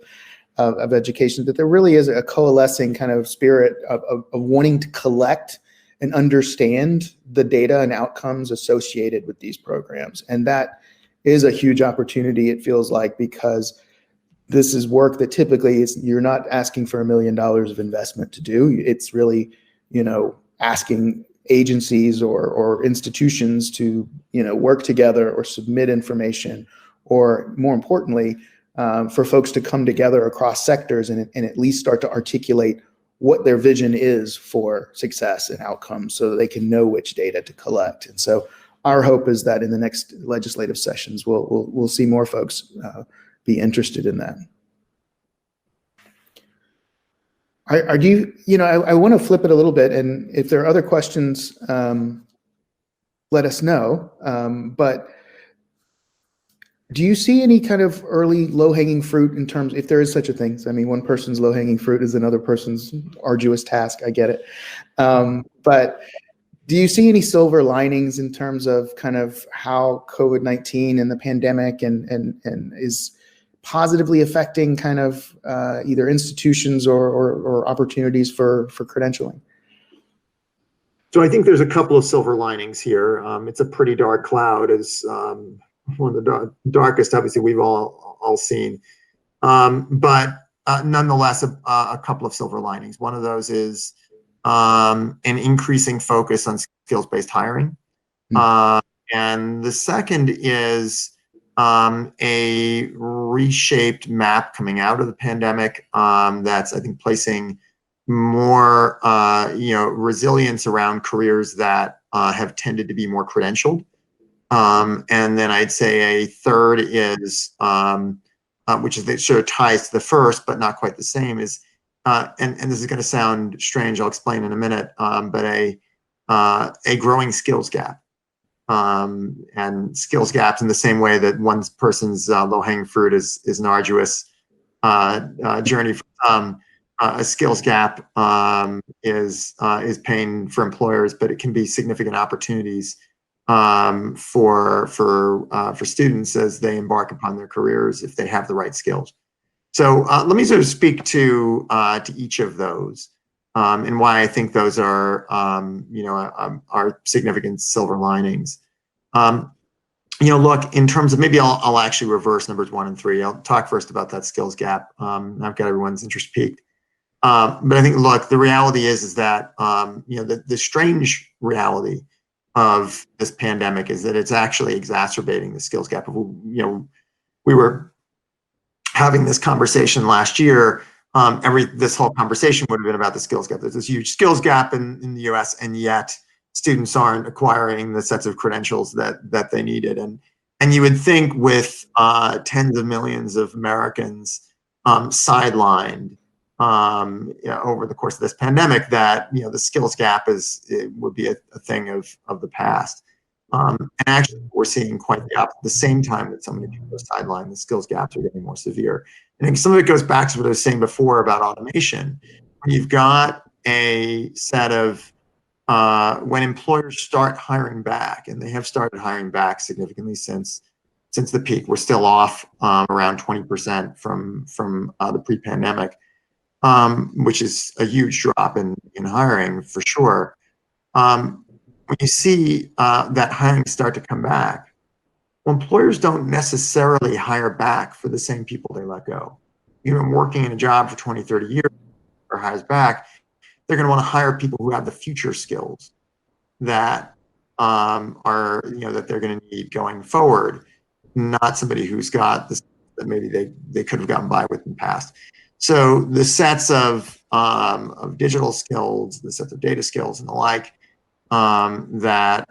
A: education, that there really is a coalescing kind of spirit of wanting to collect and understand the data and outcomes associated with these programs. And that is a huge opportunity, it feels like, because this is work that typically you're not asking for $1 million of investment to do. It's really, asking agencies or institutions to, work together or submit information, or more importantly, for folks to come together across sectors and at least start to articulate what their vision is for success and outcomes, so that they can know which data to collect. And so our hope is that in the next legislative sessions, we'll see more folks be interested in that. I want to flip it a little bit, and if there are other questions, let us know. But Do you see any kind of early low-hanging fruit in terms, if there is such a thing? I mean, one person's low-hanging fruit is another person's arduous task. I get it. But do you see any silver linings in terms of kind of how COVID-19 and the pandemic and is positively affecting kind of either institutions or opportunities for credentialing?
B: So I think there's a couple of silver linings here. It's a pretty dark cloud, as one of the darkest, obviously, we've all seen. But nonetheless, a couple of silver linings. One of those is an increasing focus on skills-based hiring. And the second is a reshaped map coming out of the pandemic that's, I think, placing more resilience around careers that have tended to be more credentialed. And then I'd say a third is, which is that sort of ties to the first, but not quite the same, is, and this is going to sound strange, I'll explain in a minute, but a growing skills gap. And skills gaps in the same way that one person's low-hanging fruit is an arduous journey for some. A skills gap is pain for employers, but it can be significant opportunities for students as they embark upon their careers if they have the right skills. So let me sort of speak to each of those and why I think those are significant silver linings. Look, in terms of, maybe I'll actually reverse numbers 1 and 3. I'll talk first about that skills gap. I've got everyone's interest piqued. But I think, look, the reality is that the strange reality of this pandemic is that it's actually exacerbating the skills gap. We were having this conversation last year. This whole conversation would have been about the skills gap. There's this huge skills gap in the U.S., and yet students aren't acquiring the sets of credentials that they needed. And you would think with tens of millions of Americans sidelined over the course of this pandemic, that the skills gap would be a thing of the past. And actually, we're seeing quite the opposite. At the same time that so many people are sidelined, the skills gaps are getting more severe. I think some of it goes back to what I was saying before about automation. When you've got a set of when employers start hiring back, and they have started hiring back significantly since the peak. We're still off around 20% from the pre-pandemic. Which is a huge drop in hiring for sure. When you see that hiring start to come back, well, employers don't necessarily hire back for the same people they let go. You've been working in a job for 20, 30 years, or hires back, they're going to want to hire people who have the future skills that that they're going to need going forward, not somebody who's got this that maybe they could have gotten by with in the past. So the sets of digital skills, the sets of data skills and the like, that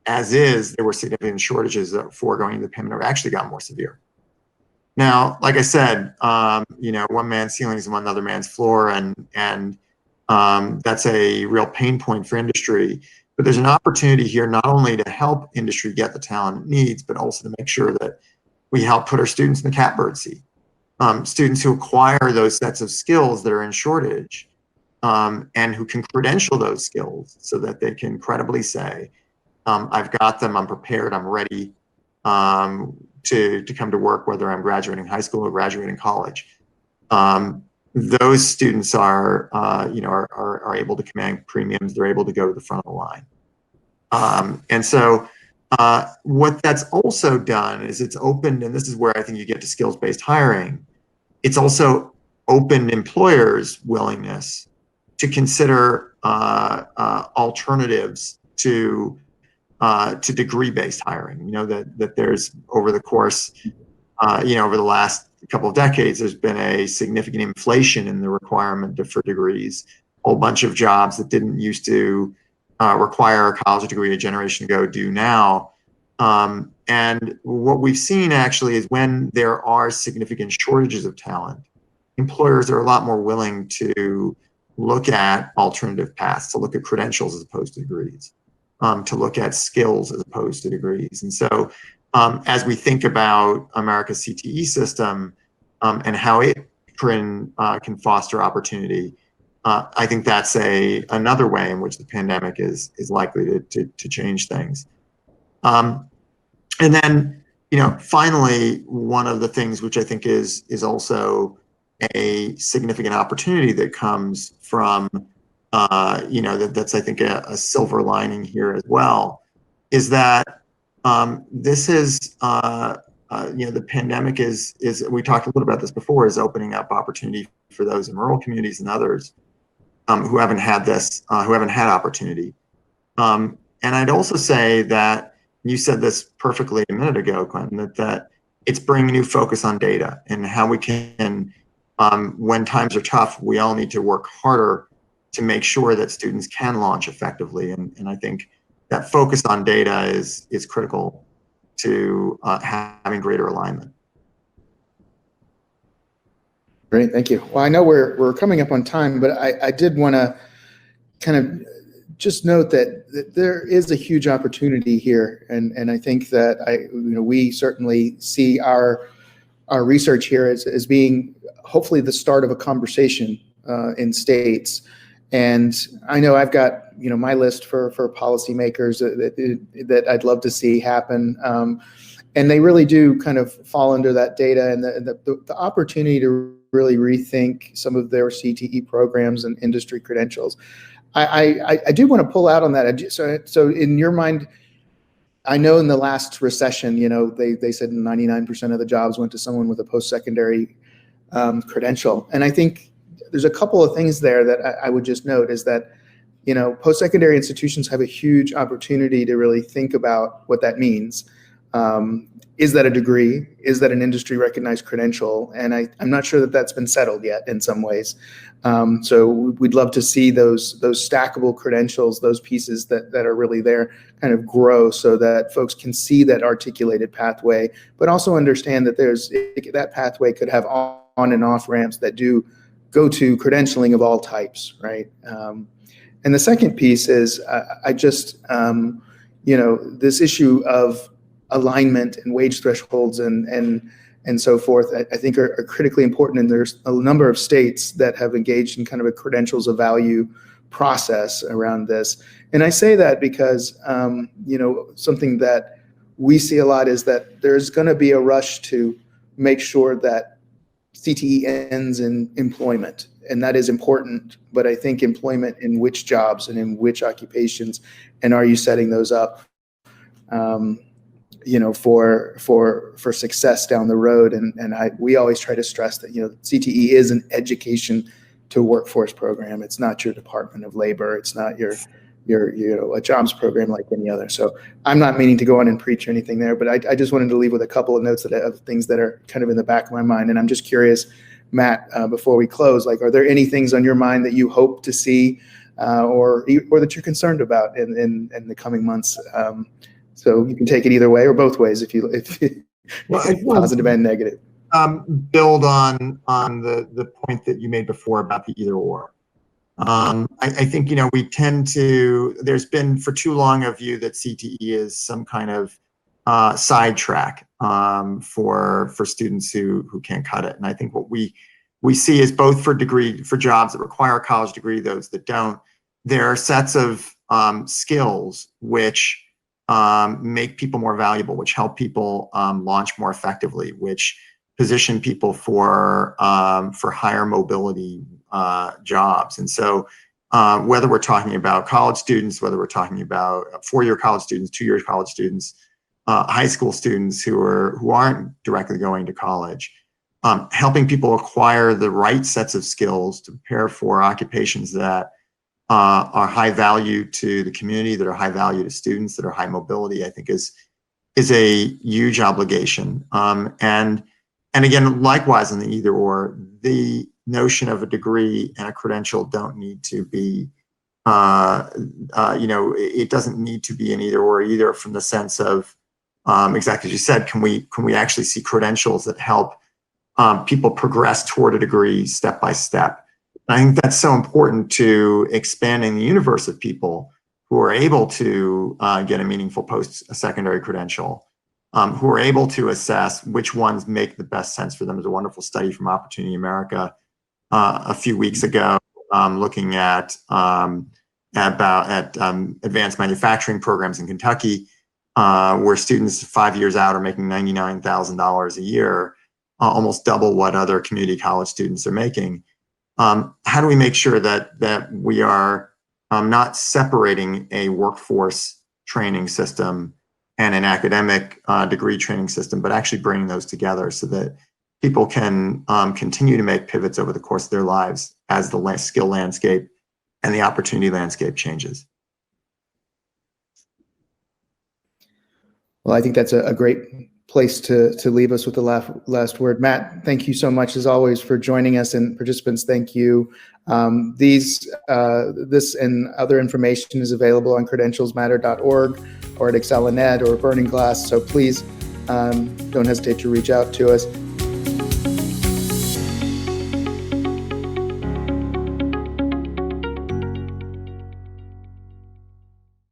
B: as is, there were significant shortages before going into the pandemic, actually got more severe. Now, like I said, one man's ceiling is another man's floor, and that's a real pain point for industry. But there's an opportunity here not only to help industry get the talent it needs, but also to make sure that we help put our students in the catbird seat. Students who acquire those sets of skills that are in shortage, and who can credential those skills so that they can credibly say, I've got them, I'm prepared, I'm ready to come to work, whether I'm graduating high school or graduating college. Those students are able to command premiums. They're able to go to the front of the line. And so what that's also done is it's opened, and this is where I think you get to skills-based hiring, it's also opened employers' willingness to consider alternatives to degree-based hiring. That there's, over the course, over the last couple of decades, there's been a significant inflation in the requirement for degrees. A whole bunch of jobs that didn't used to require a college degree a generation ago do now. And what we've seen actually is when there are significant shortages of talent, employers are a lot more willing to look at alternative paths, to look at credentials as opposed to degrees, to look at skills as opposed to degrees. And so as we think about America's CTE system and how it can foster opportunity, I think that's another way in which the pandemic is likely to change things. And then, finally, one of the things which I think is also a significant opportunity that comes from, that's I think a silver lining here as well, is that this is, the pandemic is we talked a little about this before, is opening up opportunity for those in rural communities and others who haven't had this, who haven't had opportunity. And I'd also say that you said this perfectly a minute ago, Quentin, that it's bringing new focus on data and how we can, when times are tough, we all need to work harder to make sure that students can launch effectively. And I think that focus on data is critical to having greater alignment.
A: Great, thank you. Well, I know we're coming up on time, but I did want to kind of just note that there is a huge opportunity here, and I think that we certainly see our research here as being hopefully the start of a conversation in states. And I know I've got my list for policymakers that I'd love to see happen, and they really do kind of fall under that data and the opportunity to really rethink some of their CTE programs and industry credentials. I do want to pull out on that. So in your mind, I know in the last recession, they said 99% of the jobs went to someone with a post-secondary credential. And I think there's a couple of things there that I would just note is that, post-secondary institutions have a huge opportunity to really think about what that means. Is that a degree? Is that an industry recognized credential? And I'm not sure that that's been settled yet in some ways. So we'd love to see those stackable credentials, those pieces that are really there kind of grow so that folks can see that articulated pathway, but also understand that that pathway could have on and off ramps that do go to credentialing of all types, right? And the second piece is this issue of alignment and wage thresholds and so forth, I think are critically important. And there's a number of states that have engaged in kind of a credentials of value process around this. And I say that because, something that we see a lot is that there's going to be a rush to make sure that CTE ends in employment. And that is important, but I think employment in which jobs and in which occupations, and are you setting those up for success down the road. And we always try to stress that, CTE is an education to workforce program. It's not your Department of Labor. It's not your a jobs program like any other. So I'm not meaning to go on and preach or anything there, but I just wanted to leave with a couple of notes of things that are kind of in the back of my mind. And I'm just curious, Matt, before we close, are there any things on your mind that you hope to see or that you're concerned about in the coming months? So you can take it either way or both ways if positive and negative.
B: Build on the point that you made before about the either or. I think, we tend to, there's been for too long a view that CTE is some kind of sidetrack for students who can't cut it. And I think what we see is both for jobs that require a college degree, those that don't, there are sets of skills which make people more valuable, which help people launch more effectively, which position people for higher mobility jobs. And so whether we're talking about college students, whether we're talking about four-year college students, two-year college students, high school students who aren't directly going to college, helping people acquire the right sets of skills to prepare for occupations that are high value to the community, that are high value to students, that are high mobility, I think is a huge obligation. And again, likewise in the either or, the notion of a degree and a credential don't need to be, it doesn't need to be an either or either, from the sense of exactly as you said, can we actually see credentials that help people progress toward a degree step by step. I think that's so important to expanding the universe of people who are able to get a meaningful post-secondary credential, who are able to assess which ones make the best sense for them. There's a wonderful study from Opportunity America a few weeks ago looking at advanced manufacturing programs in Kentucky, where students 5 years out are making $99,000 a year, almost double what other community college students are making. How do we make sure that we are not separating a workforce training system and an academic degree training system, but actually bringing those together so that people can continue to make pivots over the course of their lives as the skill landscape and the opportunity landscape changes?
A: Well, I think that's a great place to leave us with the last word. Matt, thank you so much as always for joining us, and participants, thank you. This and other information is available on credentialsmatter.org or at ExcelinEd or Burning Glass. So please don't hesitate to reach out to us.